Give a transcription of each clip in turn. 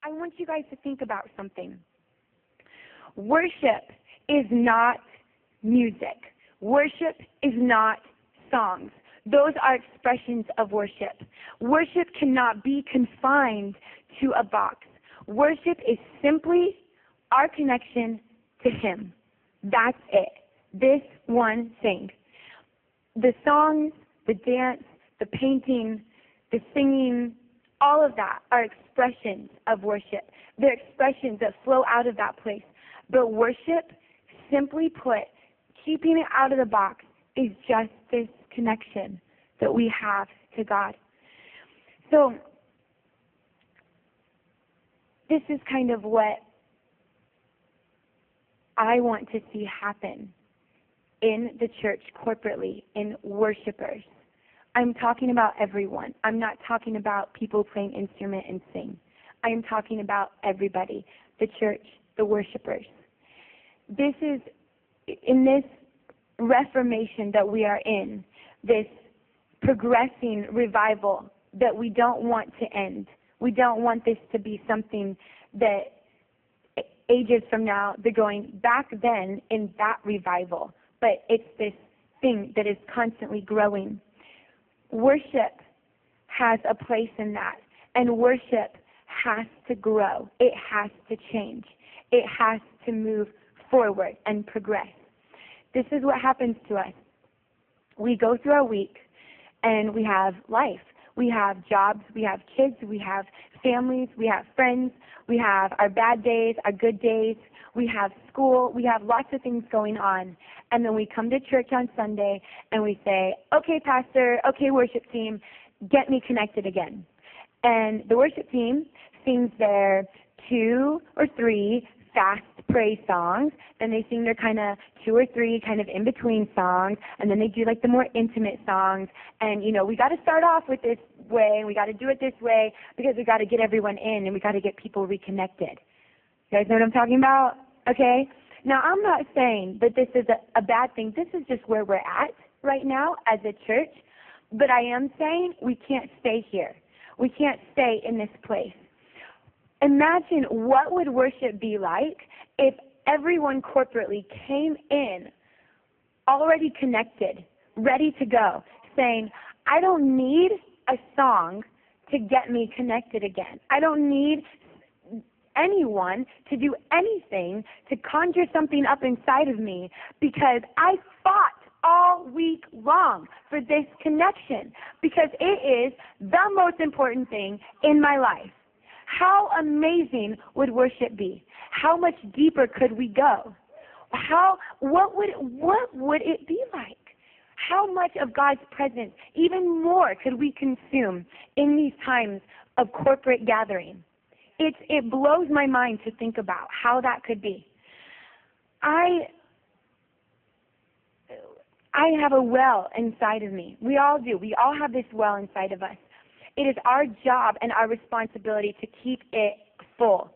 I want you guys to think about something. Worship is not music. Worship is not songs. Those are expressions of worship. Worship cannot be confined to a box. Worship is simply our connection to Him. That's it. This one thing. The songs, the dance, the painting, the singing, all of that are expressions of worship. They're expressions that flow out of that place. But worship, simply put, keeping it out of the box, is just this connection that we have to God. So, this is kind of what I want to see happen in the church corporately, in worshipers. I'm talking about everyone. I'm not talking about people playing instrument and sing. I am talking about everybody, the church, the worshipers. This is, in this reformation that we are in, this progressing revival that we don't want to end. We don't want this to be something that ages from now, they're going back then in that revival. But it's this thing that is constantly growing. Worship has a place in that. And worship has to grow. It has to change. It has to move forward and progress. This is what happens to us. We go through our week and we have life. We have jobs, we have kids, we have families, we have friends, we have our bad days, our good days, we have school, we have lots of things going on. And then we come to church on Sunday and we say, okay, pastor, okay, worship team, get me connected again. And the worship team sings their 2 or 3 fast praise songs, then they sing their kind of 2 or 3 kind of in-between songs, and then they do like the more intimate songs, and we got to start off with this way, and we got to do it this way, because we got to get everyone in, and we got to get people reconnected. You guys know what I'm talking about? Okay? Now, I'm not saying that this is a bad thing. This is just where we're at right now as a church, but I am saying we can't stay here. We can't stay in this place. Imagine what would worship be like if everyone corporately came in already connected, ready to go, saying, I don't need a song to get me connected again. I don't need anyone to do anything to conjure something up inside of me, because I fought all week long for this connection, because it is the most important thing in my life. How amazing would worship be? How much deeper could we go? What would it be like? How much of God's presence, even more, could we consume in these times of corporate gathering? It blows my mind to think about how that could be. I have a well inside of me. We all do. We all have this well inside of us. It is our job and our responsibility to keep it full.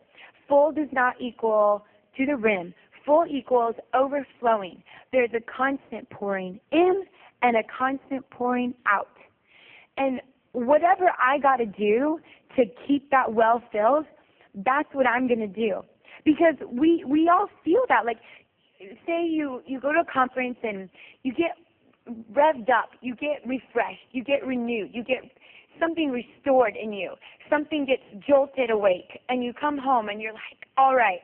Full does not equal to the rim. Full equals overflowing. There's a constant pouring in and a constant pouring out. And whatever I got to do to keep that well filled, that's what I'm going to do. Because we all feel that. Like, say you go to a conference and you get revved up, you get refreshed, you get renewed, you get something restored in you. Something gets jolted awake, and you come home and you're like, all right,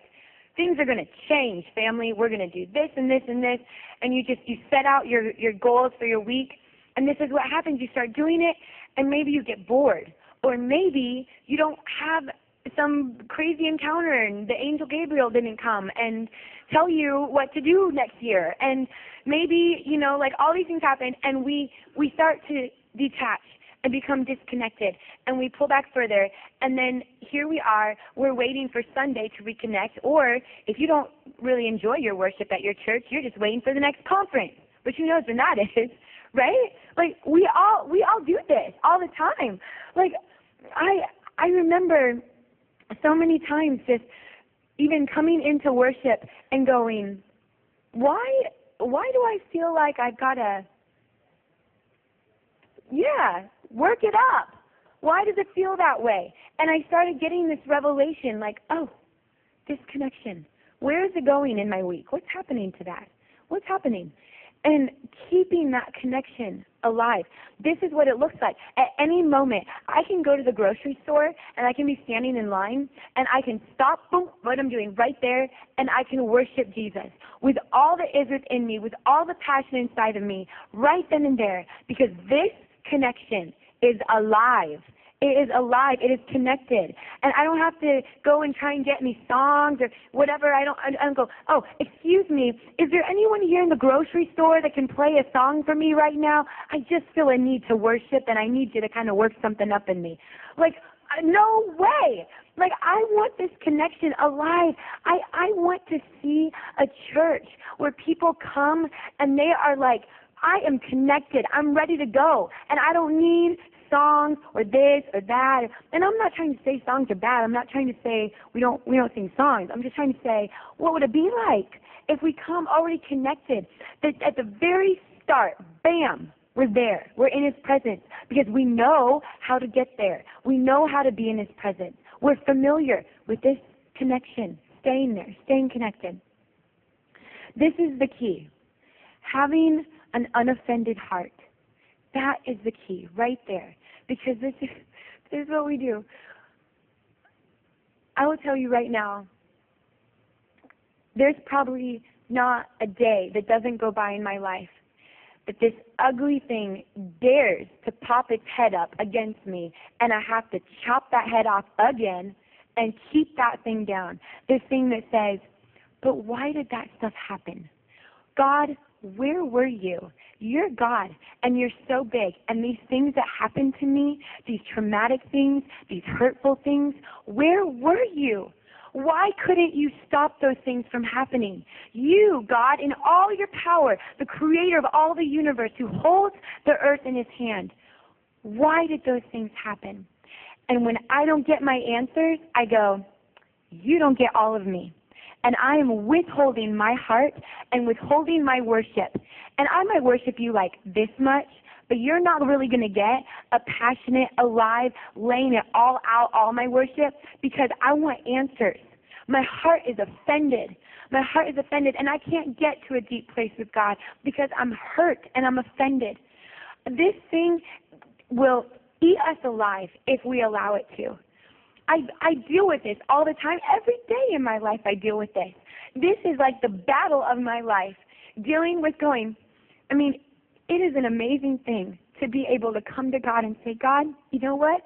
things are going to change, family. We're going to do this and this and this. And you set out your goals for your week, and this is what happens. You start doing it, and maybe you get bored. Or maybe you don't have some crazy encounter and the angel Gabriel didn't come and tell you what to do next year. And maybe, like all these things happen, and we start to detach and become disconnected, and we pull back further, and then here we are, we're waiting for Sunday to reconnect, or if you don't really enjoy your worship at your church, you're just waiting for the next conference, which who knows when that is, right? Like, we all do this all the time. Like, I remember so many times just even coming into worship and going, why do I feel like I've got to, work it up. Why does it feel that way? And I started getting this revelation like, oh, this connection. Where is it going in my week? What's happening to that? What's happening? And keeping that connection alive. This is what it looks like. At any moment, I can go to the grocery store and I can be standing in line and I can stop, boom, what I'm doing right there, and I can worship Jesus with all that is within me, with all the passion inside of me, right then and there, because this connection is alive. It is alive. It is connected. And I don't have to go and try and get any songs or whatever. I don't go, oh, excuse me, is there anyone here in the grocery store that can play a song for me right now? I just feel a need to worship, and I need you to kind of work something up in me. Like, no way. Like, I want this connection alive. I want to see a church where people come and they are like, I am connected. I'm ready to go. And I don't need songs or this or that. And I'm not trying to say songs are bad. I'm not trying to say we don't sing songs. I'm just trying to say, what would it be like if we come already connected? That at the very start, bam, we're there. We're in His presence because we know how to get there. We know how to be in His presence. We're familiar with this connection, staying there, staying connected. This is the key. Having an unoffended heart. That is the key right there, because this is what we do. I will tell you right now, there's probably not a day that doesn't go by in my life that this ugly thing dares to pop its head up against me, and I have to chop that head off again and keep that thing down. This thing that says, but why did that stuff happen? God, where were you? You're God, and you're so big. And these things that happened to me, these traumatic things, these hurtful things, where were you? Why couldn't you stop those things from happening? You, God, in all your power, the creator of all the universe, who holds the earth in His hand, why did those things happen? And when I don't get my answers, I go, you don't get all of me. And I am withholding my heart and withholding my worship. And I might worship you like this much, but you're not really going to get a passionate, alive, laying it all out, all my worship, because I want answers. My heart is offended. My heart is offended, and I can't get to a deep place with God because I'm hurt and I'm offended. This thing will eat us alive if we allow it to. I deal with this all the time. Every day in my life I deal with this. This is like the battle of my life, dealing with it is an amazing thing to be able to come to God and say, God, you know what?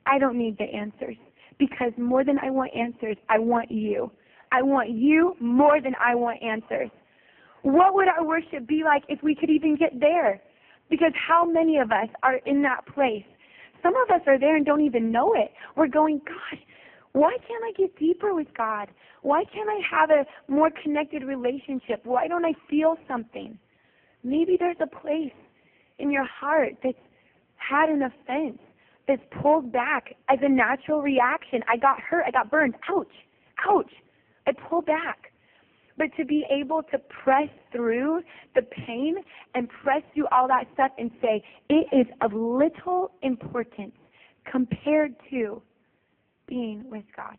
I don't need the answers, because more than I want answers, I want you. I want you more than I want answers. What would our worship be like if we could even get there? Because how many of us are in that place? Some of us are there and don't even know it. We're going, gosh, why can't I get deeper with God? Why can't I have a more connected relationship? Why don't I feel something? Maybe there's a place in your heart that's had an offense, that's pulled back as a natural reaction. I got hurt. I got burned. Ouch. Ouch. I pull back. But to be able to press through the pain and press through all that stuff and say, it is of little importance compared to being with God.